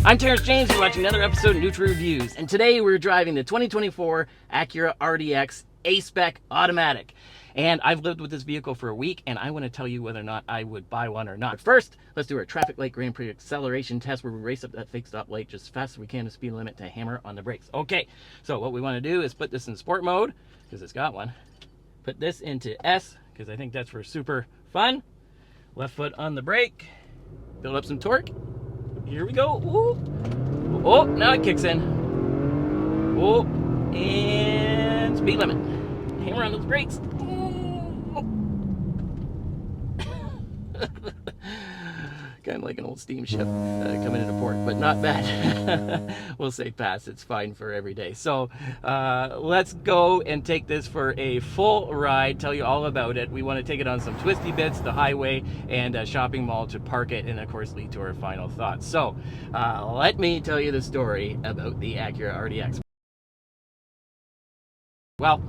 I'm Terrence James, you're watching another episode of Neutral Reviews, and today we're driving the 2024 Acura RDX A-Spec Automatic. And I've lived with this vehicle for a week, and I want to tell you whether or not I would buy one or not. But first, let's do our traffic light Grand Prix acceleration test where we race up that fake stop light just as fast as we can to speed limit to hammer on the brakes. Okay, so what we want to do is put this in sport mode, because it's got one. Put this into S, because I think that's for super fun. Left foot on the brake. Build up some torque. Here we go. Ooh. Oh, now it kicks in. Oh, and speed limit. Hammer on those brakes. Kind of like an old steamship coming into port, but not bad. We'll say pass. It's fine for every day. So let's go and take this for a full ride, tell you all about it. We want to take it on some twisty bits, the highway, and a shopping mall to park it, and of course lead to our final thoughts. So let me tell you the story about the Acura RDX. Well,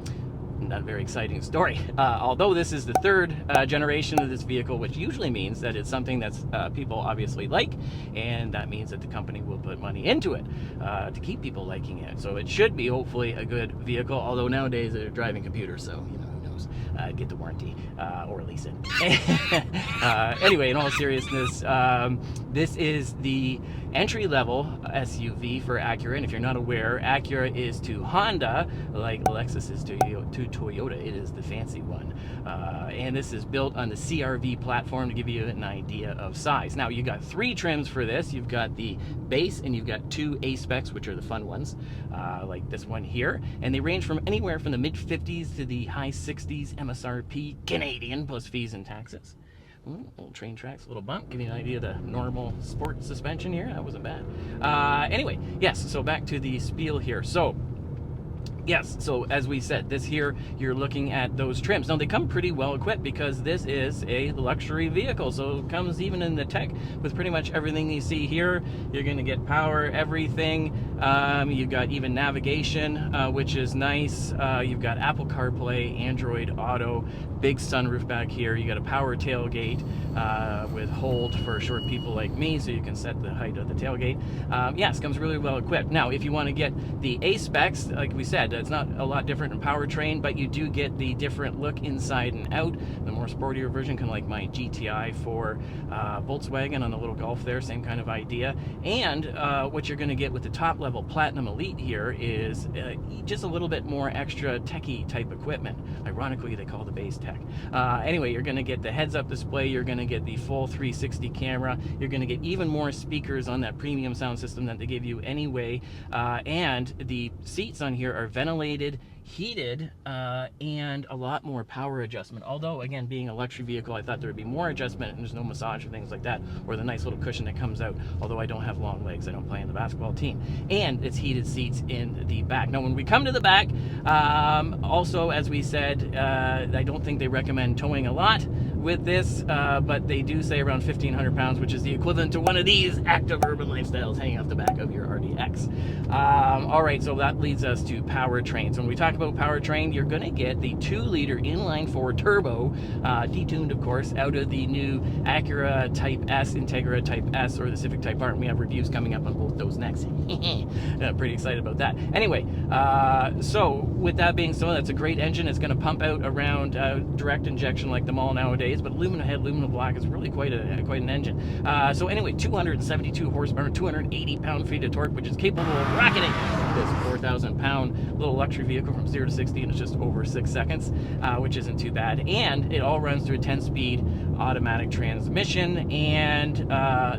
not a very exciting story. Although this is the third generation of this vehicle, which usually means that it's something that's people obviously like, and that means that the company will put money into it to keep people liking it. So it should be hopefully a good vehicle, although nowadays they're driving computers, so you know, who knows, get the warranty or lease it. Anyway, in all seriousness, this is the entry-level SUV for Acura, and if you're not aware, Acura is to Honda like Lexus is to Toyota. It is the fancy one, and this is built on the CRV platform to give you an idea of size. Now, you got three trims for this. You've got the base, and you've got two A-Specs, which are the fun ones, like this one here, and they range from anywhere from the mid-50s to the high 60s MSRP Canadian, plus fees and taxes. Little train tracks, a little bump, give you an idea of the normal sport suspension here. That wasn't bad. Anyway, yes, so back to the spiel here. So, yes, so as we said, this here, you're looking at those trims. Now, they come pretty well equipped because this is a luxury vehicle, so it comes even in the tech with pretty much everything you see here. You're going to get power, everything. You've got even navigation, which is nice. You've got Apple CarPlay, Android Auto, big sunroof back here. You got a power tailgate with hold for short people like me, so you can set the height of the tailgate. Yes, comes really well equipped. Now, if you want to get the A-Specs, like we said, it's not a lot different in powertrain, but you do get the different look inside and out. The more sportier version, kind of like my GTI for Volkswagen on the little Golf there, same kind of idea. And what you're going to get with the top level Platinum Elite here is just a little bit more extra techie type equipment. Ironically, they call the base tech. Anyway, you're going to get the heads-up display, you're going to get the full 360 camera, you're going to get even more speakers on that premium sound system that they give you anyway, and the seats on here are ventilated, heated, and a lot more power adjustment. Although, again, being a luxury vehicle, I thought there would be more adjustment, and there's no massage or things like that, or the nice little cushion that comes out, although I don't have long legs, I don't play in the basketball team. And it's heated seats in the back. Now, when we come to the back, also, as we said, I don't think they recommend towing a lot with this, but they do say around 1,500 pounds, which is the equivalent to one of these active urban lifestyles hanging off the back of your RDX. All right, so that leads us to powertrain. So when we talk about powertrain, you're going to get the 2-liter inline-4 turbo, detuned, of course, out of the new Acura Type S, Integra Type S, or the Civic Type R, and we have reviews coming up on both those next. Pretty excited about that. Anyway, so with that being so, that's a great engine. It's going to pump out around direct injection like them all nowadays, but aluminum head, aluminum block is really quite an engine. So anyway, 272 horsepower, 280 pound-feet of torque, which is capable of rocketing this 4,000-pound little luxury vehicle from 0 to 60 in just over 6 seconds, which isn't too bad. And it all runs through a 10-speed automatic transmission and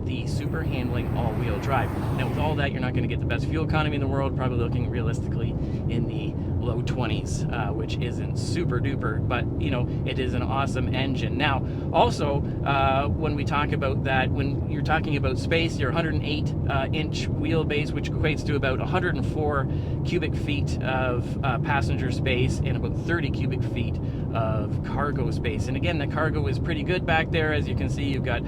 the super handling all-wheel drive. Now, with all that, you're not going to get the best fuel economy in the world, probably looking realistically in the low 20s, which isn't super duper, but you know, it is an awesome engine. Now, also, when we talk about that, when you're talking about space, your 108-inch wheelbase, which equates to about 104 cubic feet of passenger space and about 30 cubic feet of cargo space. And again, the cargo is pretty good back there. As you can see, you've got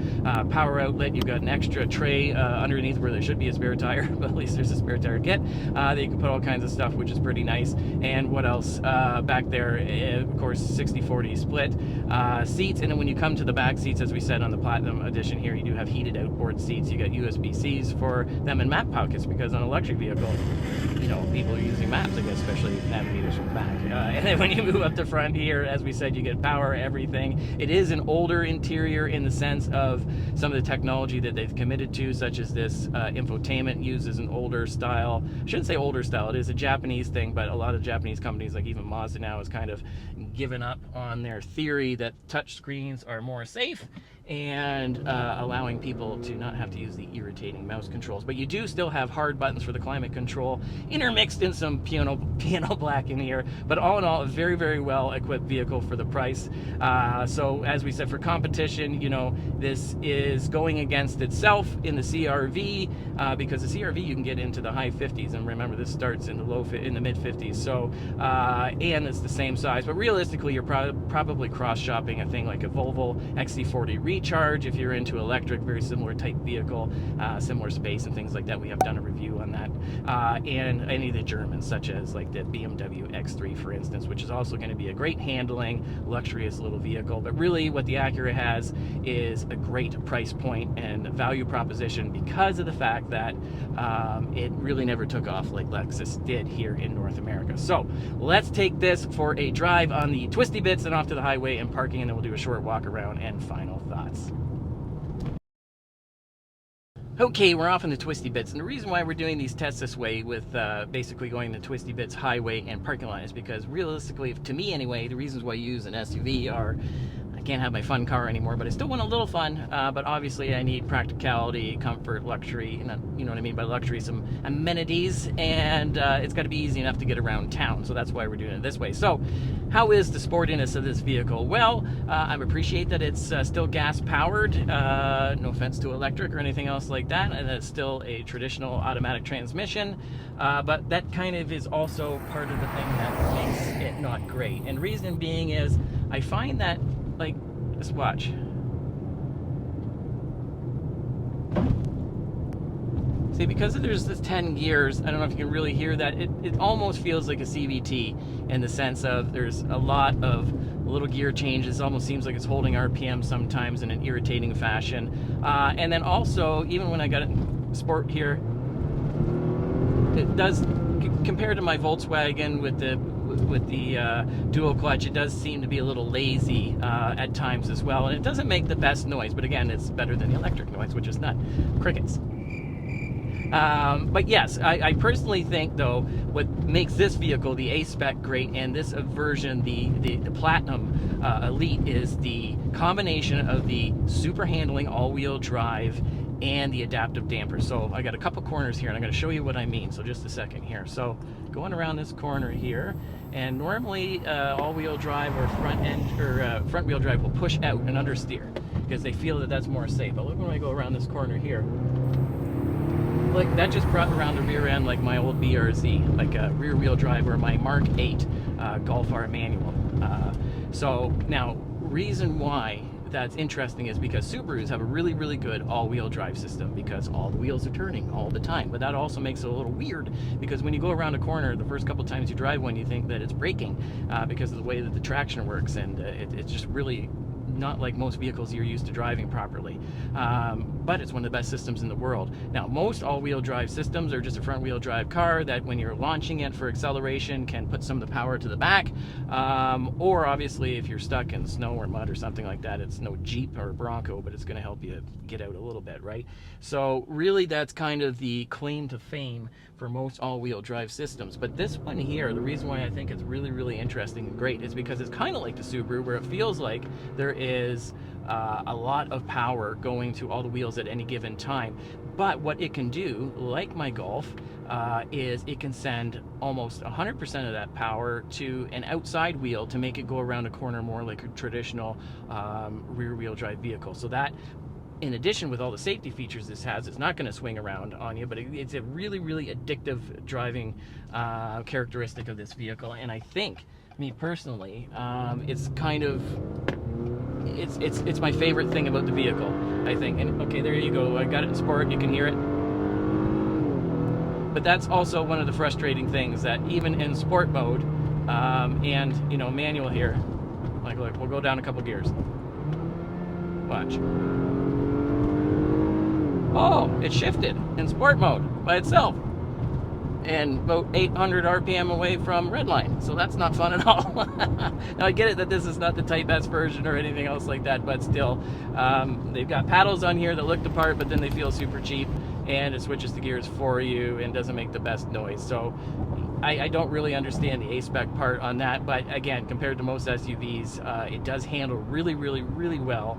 power outlet, you've got an extra tray underneath where there should be a spare tire, but at least there's a spare tire kit that you can put all kinds of stuff, which is pretty nice. And what else back there? Of course, 60/40 split seats. And then when you come to the back seats, as we said on the Platinum edition here, you do have heated outboard seats. You got USB-Cs for them and map pockets, because on an electric vehicle, you know, people are using maps, I guess, especially navigators from the back. And then when you move up the front here, as we said, you get power, everything. It is an older interior in the sense of some of the technology that they've committed to, such as this infotainment uses an older style. I shouldn't say older style, it is a Japanese thing, but a lot of Japanese companies, like even Mazda now, has kind of given up on their theory that touch screens are more safe, and allowing people to not have to use the irritating mouse controls. But you do still have hard buttons for the climate control, intermixed in some piano black in here. But all in all, a very, very well equipped vehicle for the price. So as we said, for competition, you know, this is going against itself in the CRV, because the CRV you can get into the high 50s, and remember, this starts in the mid 50s. So and it's the same size, but realistically, you're probably cross-shopping a thing like a Volvo XC40 Recharge if you're into electric, very similar type vehicle, similar space and things like that. We have done a review on that, and any of the Germans, such as like the BMW X3, for instance, which is also going to be a great handling, luxurious little vehicle. But really, what the Acura has is a great price point and value proposition, because of the fact that it really never took off like Lexus did here in North America. So let's take this for a drive on the twisty bits and off to the highway and parking, and then we'll do a short walk around and final thoughts. Okay, we're off on the twisty bits, and the reason why we're doing these tests this way with basically going the twisty bits highway and parking lot is because realistically, to me anyway, the reasons why you use an SUV are, I can't have my fun car anymore, but I still want a little fun, but obviously I need practicality, comfort, luxury, and you know what I mean by luxury, some amenities, and it's got to be easy enough to get around town, so that's why we're doing it this way. So how is the sportiness of this vehicle? Well, I appreciate that it's still gas powered, no offense to electric or anything else like that, and it's still a traditional automatic transmission, but that kind of is also part of the thing that makes it not great. And reason being is, I find that, like, just watch. See, because there's this 10 gears, I don't know if you can really hear that, it almost feels like a CVT in the sense of there's a lot of little gear changes. It almost seems like it's holding RPM sometimes in an irritating fashion. And then also, even when I got it in sport here, it does, compared to my Volkswagen with the dual clutch, it does seem to be a little lazy at times as well, and it doesn't make the best noise, but again, it's better than the electric noise, which is not crickets. But yes, I personally think, though, what makes this vehicle, the A-Spec, great, and this version, the Platinum Elite, is the combination of the super handling all-wheel drive and the adaptive damper. So I got a couple corners here, and I'm going to show you what I mean. So just a second here. So going around this corner here, and normally all-wheel drive or front-wheel drive will push out and understeer because they feel that that's more safe. But look when I go around this corner here. Like, that just brought around the rear end like my old BRZ, like a rear-wheel drive, or my Mark 8 Golf R manual. So now, reason why that's interesting is because Subarus have a really, really good all-wheel drive system, because all the wheels are turning all the time. But that also makes it a little weird, because when you go around a corner, the first couple times you drive one, you think that it's braking because of the way that the traction works, and it's just really not like most vehicles you're used to driving properly. But it's one of the best systems in the world. Now, most all-wheel drive systems are just a front-wheel drive car that, when you're launching it for acceleration, can put some of the power to the back. Or obviously, if you're stuck in snow or mud or something like that, it's no Jeep or Bronco, but it's going to help you get out a little bit, right? So really, that's kind of the claim to fame for most all-wheel drive systems. But this one here, the reason why I think it's really, really interesting and great is because it's kind of like the Subaru, where it feels like there is a lot of power going to all the wheels at any given time. But what it can do, like my Golf, is it can send almost 100% of that power to an outside wheel to make it go around a corner more like a traditional rear-wheel drive vehicle. So that, in addition, with all the safety features this has, it's not going to swing around on you, but it's a really, really addictive driving characteristic of this vehicle. And I think me personally, it's kind of, it's my favorite thing about the vehicle, I think. And okay, there you go. I got it in sport. You can hear it. But that's also one of the frustrating things, that even in sport mode, and, you know, manual here, like, look, we'll go down a couple gears. Watch. Oh, it shifted in sport mode by itself. And about 800 RPM away from redline. So that's not fun at all. Now I get it that this is not the Type S version or anything else like that, but still, they've got paddles on here that look the part, but then they feel super cheap, and it switches the gears for you and doesn't make the best noise. So I don't really understand the A-Spec part on that, but again, compared to most SUVs, it does handle really, really, really well.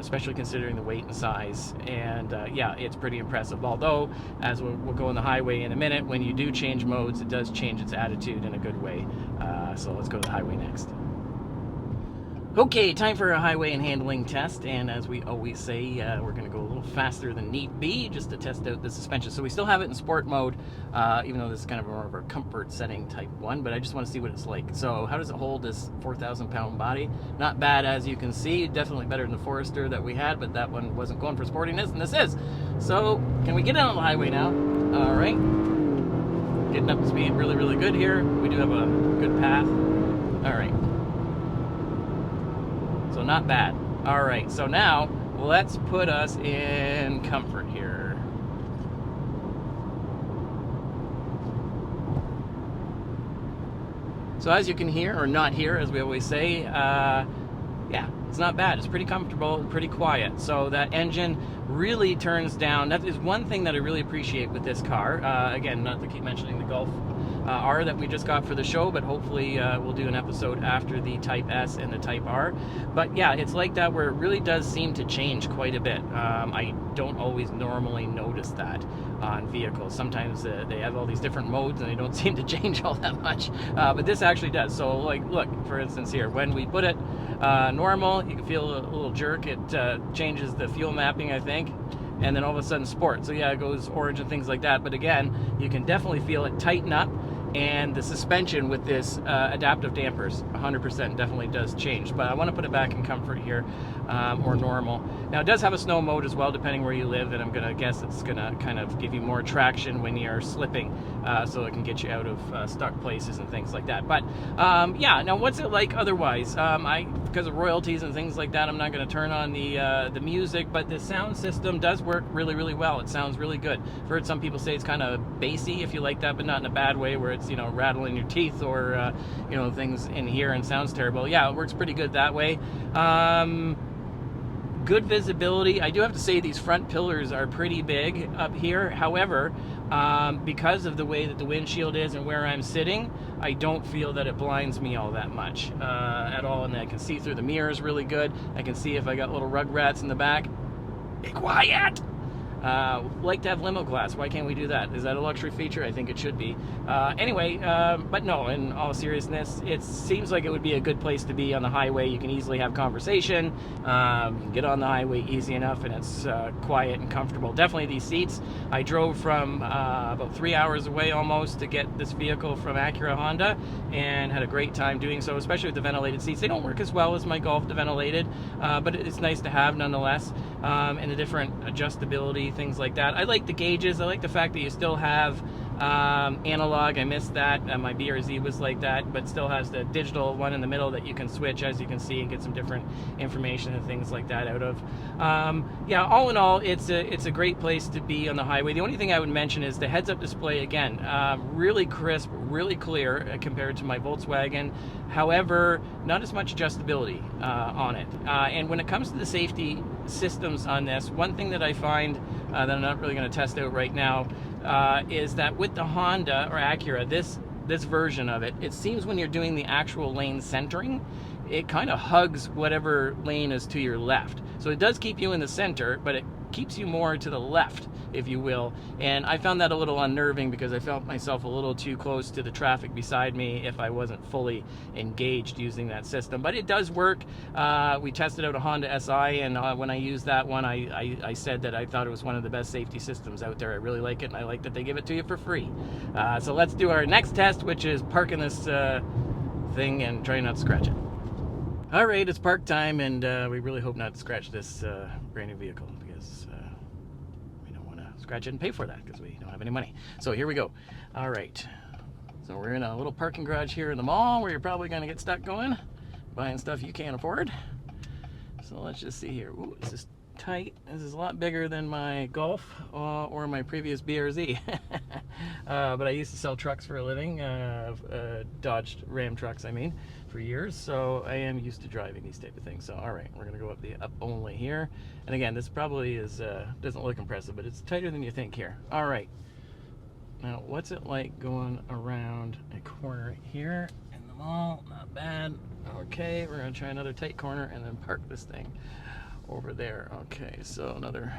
Especially considering the weight and size, and yeah, it's pretty impressive. Although, as we'll go on the highway in a minute, when you do change modes, it does change its attitude in a good way. So let's go to the highway next. Okay, time for a highway and handling test, and as we always say, we're going to go a little faster than need be just to test out the suspension. So we still have it in sport mode, even though this is kind of more of a comfort setting type one, but I just want to see what it's like. So how does it hold this 4,000 pound body? Not bad, as you can see. Definitely better than the Forester that we had, but that one wasn't going for sportiness, and this is. So can we get out on the highway now? All right, getting up to speed really, really good here. We do have a good path. All right. So not bad. All right, so now let's put us in comfort here. So as you can hear, or not hear, as we always say, yeah, it's not bad. It's pretty comfortable, pretty quiet. So that engine really turns down. That is one thing that I really appreciate with this car. Again, not to keep mentioning the Golf R that we just got for the show, but hopefully we'll do an episode after the Type S and the Type R. But yeah, it's like that where it really does seem to change quite a bit. I don't always normally notice that on vehicles. Sometimes they have all these different modes and they don't seem to change all that much. But this actually does. So like, look, for instance here, when we put it normal, you can feel a little jerk. It changes the fuel mapping, I think. And then all of a sudden sport. So yeah, it goes orange and things like that. But again, you can definitely feel it tighten up. And the suspension with this adaptive dampers 100% definitely does change. But I want to put it back in comfort here, or normal. Now it does have a snow mode as well, depending where you live, and I'm going to guess it's going to kind of give you more traction when you're slipping, so it can get you out of stuck places and things like that. But yeah, now what's it like otherwise? Because of royalties and things like that, I'm not going to turn on the music, but the sound system does work really, really well. It sounds really good. I've heard some people say it's kind of bassy, if you like that, but not in a bad way, where it's, you know, rattling your teeth or you know, things in here and sounds terrible. Yeah, it works pretty good that way. Good visibility. I do have to say these front pillars are pretty big up here. However, because of the way that the windshield is and where I'm sitting, I don't feel that it blinds me all that much at all, and I can see through the mirrors really good. I can see if I got little rug rats in the back. Be quiet! Like to have limo glass. Why can't we do that? Is that a luxury feature? I think it should be. Anyway, but no, in all seriousness, it seems like it would be a good place to be on the highway. You can easily have conversation. You can get on the highway easy enough, and it's quiet and comfortable. Definitely these seats. I drove from about 3 hours away almost to get this vehicle from Acura Honda, and had a great time doing so, especially with the ventilated seats. They don't work as well as my Golf, the ventilated, but it's nice to have nonetheless, and the different adjustability, things like that. I like the gauges. I like the fact that you still have analog. I missed that. My BRZ was like that, but still has the digital one in the middle that you can switch, as you can see, and get some different information and things like that out of. Yeah, all in all, it's a great place to be on the highway. The only thing I would mention is the heads-up display. Again, really crisp, really clear compared to my Volkswagen. However, not as much adjustability on it. And when it comes to the safety systems on this, one thing that I find that I'm not really going to test out right now is that with the Honda or Acura, this version of it, it seems when you're doing the actual lane centering, it kind of hugs whatever lane is to your left. So it does keep you in the center, but it keeps you more to the left, if you will. And I found that a little unnerving because I felt myself a little too close to the traffic beside me if I wasn't fully engaged using that system. But it does work. We tested out a Honda SI, and when I used that one, I said that I thought it was one of the best safety systems out there. I really like it, and I like that they give it to you for free. So let's do our next test, which is parking this thing and try not to scratch it. All right, it's park time, and we really hope not to scratch this brand new vehicle, because we don't want to scratch it and pay for that because we don't have any money. So here we go. All right, so we're in a little parking garage here in the mall where you're probably going to get stuck going, buying stuff you can't afford. So let's just see here. Ooh, this is tight. This is a lot bigger than my Golf or my previous BRZ. But I used to sell trucks for a living, Dodge Ram trucks, I mean, for years. So I am used to driving these type of things. So all right, we're gonna go up the up only here. And again, this probably is doesn't look impressive, but it's tighter than you think here. All right. Now, what's it like going around a corner here in the mall? Not bad. Okay, we're gonna try another tight corner and then park this thing over there. Okay, so another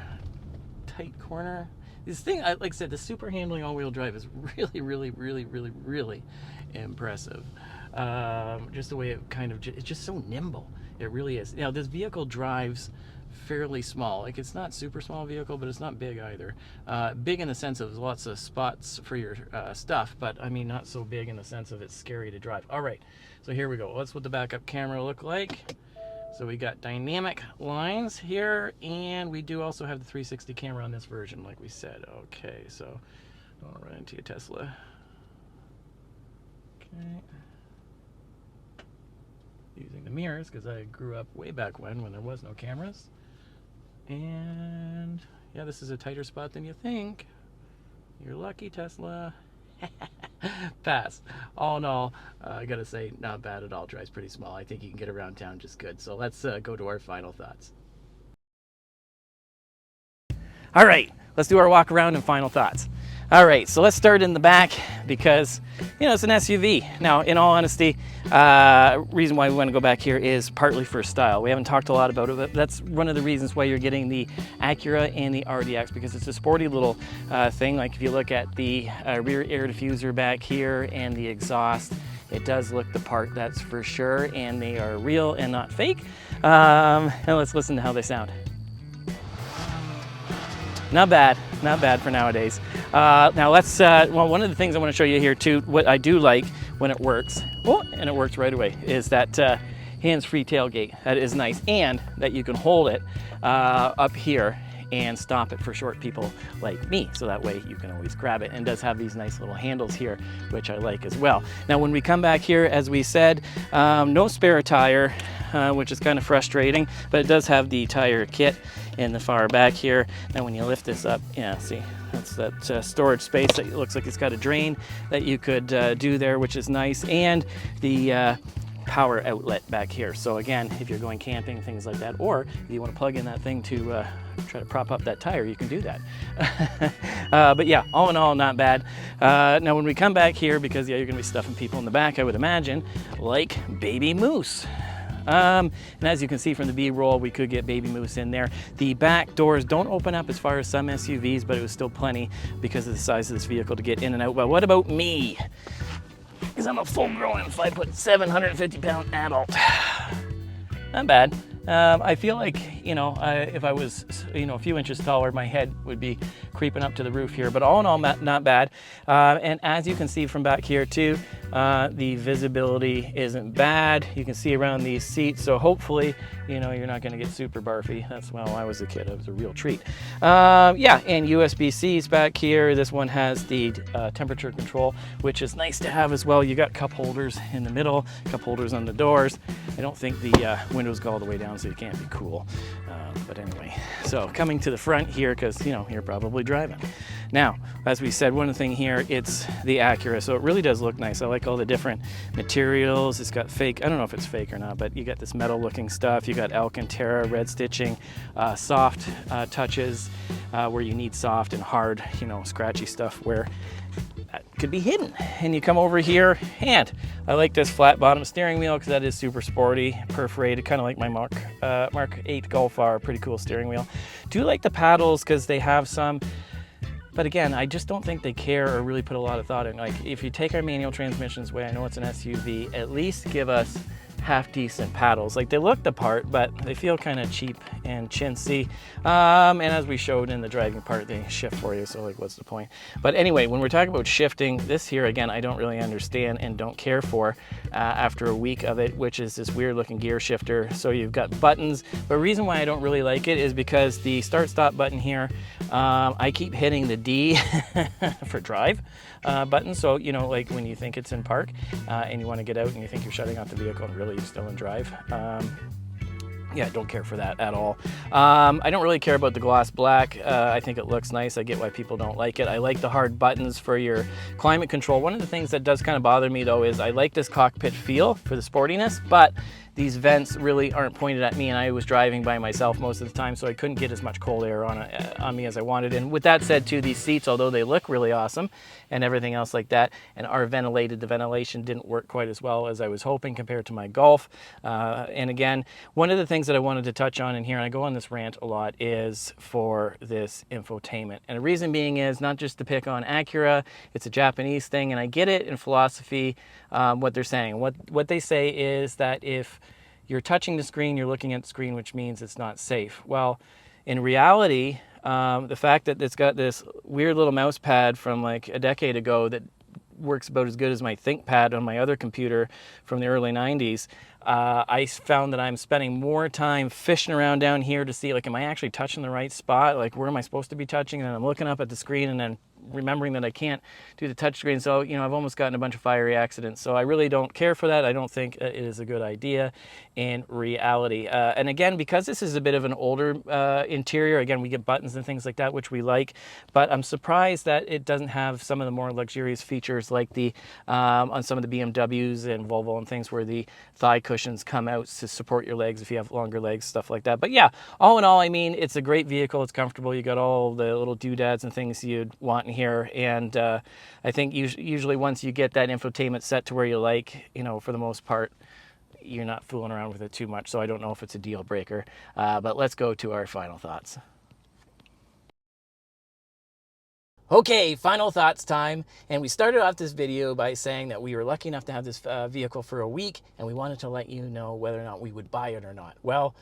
tight corner. This thing, like I said, the super handling all-wheel drive is really impressive. Just the way it kind of, it's just so nimble. It really is. Now, this vehicle drives fairly small. Like, it's not super small vehicle, but it's not big either. Big in the sense of lots of spots for your stuff, but I mean not so big in the sense of it's scary to drive. All right, so here we go. That's what the backup camera look like. So we got dynamic lines here, and we do also have the 360 camera on this version, like we said. Okay, so don't run into your Tesla. Okay. Using the mirrors, because I grew up way back when there was no cameras. And yeah, this is a tighter spot than you think. You're lucky, Tesla. Pass. All in all, I gotta say, not bad at all. Drives pretty small. I think you can get around town just good. So let's go to our final thoughts. All right, let's do our walk around and final thoughts. All right, so let's start in the back because, you know, it's an SUV. Now, in all honesty, reason why we want to go back here is partly for style. We haven't talked a lot about it, but that's one of the reasons why you're getting the Acura and the RDX, because it's a sporty little thing. Like if you look at the rear air diffuser back here and the exhaust, it does look the part, that's for sure, and they are real and not fake. And let's listen to how they sound. Not bad for nowadays. Now let's, well, one of the things I want to show you here too, what I do like when it works, oh, and it works right away, is that hands-free tailgate. That is nice, and that you can hold it up here and stop it for short people like me. So that way you can always grab it, and it does have these nice little handles here, which I like as well. Now when we come back here, as we said, no spare tire, which is kind of frustrating, but it does have the tire kit in the far back here. Now when you lift this up, yeah, see, that's that storage space that looks like it's got a drain that you could do there, which is nice, and the power outlet back here. So again, if you're going camping, things like that, or if you want to plug in that thing to try to prop up that tire, you can do that. But yeah, all in all, not bad. Now when we come back here, because yeah, you're gonna be stuffing people in the back, I would imagine, like baby moose. And as you can see from the B-roll, we could get baby moose in there. The back doors don't open up as far as some SUVs, but it was still plenty because of the size of this vehicle to get in and out. But what about me? Because I'm a full-grown 5'7", 150-pound adult. Not bad. I feel like, you know, if I was, you know, a few inches taller, my head would be creeping up to the roof here. But all in all, not bad. And as you can see from back here too, the visibility isn't bad. You can see around these seats, so hopefully, you know, you're not going to get super barfy. That's when I was a kid. It was a real treat. Yeah, and USB-Cs back here. This one has the temperature control, which is nice to have as well. You got cup holders in the middle, cup holders on the doors. I don't think the windows go all the way down, so you can't be cool. But anyway, so coming to the front here, because, you know, you're probably driving. Now, as we said, one thing here, it's the Acura, so it really does look nice. I like all the different materials. It's got fake, I don't know if it's fake or not, but you got this metal looking stuff. You got Alcantara, red stitching, soft touches where you need soft and hard, you know, scratchy stuff where that could be hidden. And you come over here, and I like this flat bottom steering wheel because that is super sporty, perforated, kind of like my Mark 8 Golf R, pretty cool steering wheel. Do like the paddles because they have some, but again, I just don't think they care or really put a lot of thought in. Like, if you take our manual transmissions away, I know it's an SUV, at least give us half decent paddles. Like, they look the part, but they feel kind of cheap and chintzy. And as we showed in the driving part, they shift for you, so like, what's the point? But anyway, when we're talking about shifting, this here, again, I don't really understand and don't care for after a week of it, which is this weird looking gear shifter. So you've got buttons, but the reason why I don't really like it is because the start stop button here, I keep hitting the D for drive button. So, you know, like when you think it's in park and you want to get out and you think you're shutting off the vehicle and really you're still in drive. Yeah, I don't care for that at all. I don't really care about the gloss black. I think it looks nice. I get why people don't like it. I like the hard buttons for your climate control. One of the things that does kind of bother me though is I like this cockpit feel for the sportiness, but these vents really aren't pointed at me, and I was driving by myself most of the time, so I couldn't get as much cold air on me as I wanted. And with that said too, these seats, although they look really awesome and everything else like that, and are ventilated, the ventilation didn't work quite as well as I was hoping compared to my Golf. And again, one of the things that I wanted to touch on in here, and I go on this rant a lot, is for this infotainment. And the reason being is not just to pick on Acura, it's a Japanese thing, and I get it in philosophy, what they're saying. What they say is that if you're touching the screen, you're looking at the screen, which means it's not safe. Well, in reality, the fact that it's got this weird little mouse pad from like a decade ago that works about as good as my ThinkPad on my other computer from the early 90s, I found that I'm spending more time fishing around down here to see, like, am I actually touching the right spot? Like, where am I supposed to be touching? And then I'm looking up at the screen and then remembering that I can't do the touch screen. So, you know, I've almost gotten a bunch of fiery accidents. So I really don't care for that. I don't think it is a good idea in reality. And again, because this is a bit of an older interior, again, we get buttons and things like that, which we like, but I'm surprised that it doesn't have some of the more luxurious features like the, on some of the BMWs and Volvo and things where the thigh cushions come out to support your legs if you have longer legs, stuff like that. But yeah, all in all, I mean, it's a great vehicle. It's comfortable. You got all the little doodads and things you'd want in here. And I think usually once you get that infotainment set to where you like, you know, for the most part, you're not fooling around with it too much. So I don't know if it's a deal breaker, but let's go to our final thoughts. Okay, final thoughts time. And we started off this video by saying that we were lucky enough to have this vehicle for a week, and we wanted to let you know whether or not we would buy it or not. Well,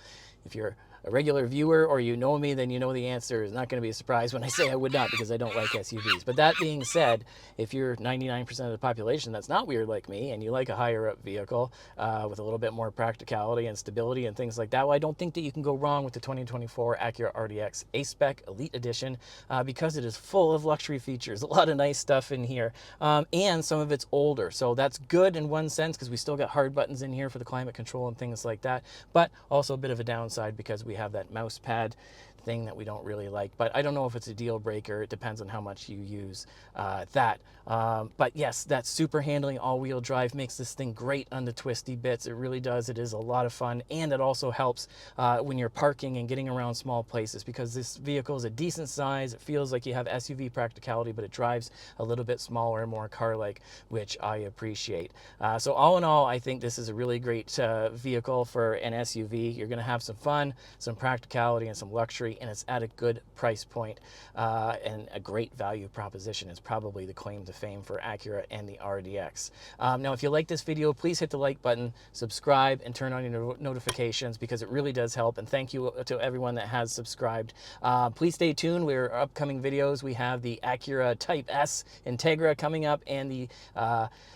if you're a regular viewer or you know me, then you know the answer is not going to be a surprise when I say I would not, because I don't like SUVs. But that being said, if you're 99% of the population that's not weird like me and you like a higher up vehicle with a little bit more practicality and stability and things like that, well, I don't think that you can go wrong with the 2024 Acura RDX A-Spec Elite Edition because it is full of luxury features, a lot of nice stuff in here, and some of it's older. So that's good in one sense because we still got hard buttons in here for the climate control and things like that, but also a bit of a downside because we have that mouse pad thing that we don't really like. But I don't know if it's a deal breaker. It depends on how much you use that. But yes, that super handling all-wheel drive makes this thing great on the twisty bits. It really does. It is a lot of fun, and it also helps when you're parking and getting around small places, because this vehicle is a decent size. It feels like you have SUV practicality, but it drives a little bit smaller and more car-like, which I appreciate. So all in all, I think this is a really great vehicle for an SUV. You're going to have some fun, some practicality, and some luxury, and it's at a good price point, and a great value proposition is probably the claim to fame for Acura and the RDX. Now, if you like this video, please hit the like button, subscribe, and turn on your notifications, because it really does help. And thank you to everyone that has subscribed. Please stay tuned. We're upcoming videos. We have the Acura Type S Integra coming up, and the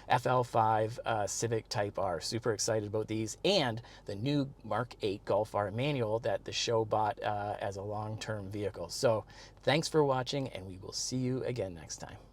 FL5 Civic Type R. Super excited about these, and the new Mark 8 Golf R manual that the show bought as a long-term vehicle. So thanks for watching, and we will see you again next time.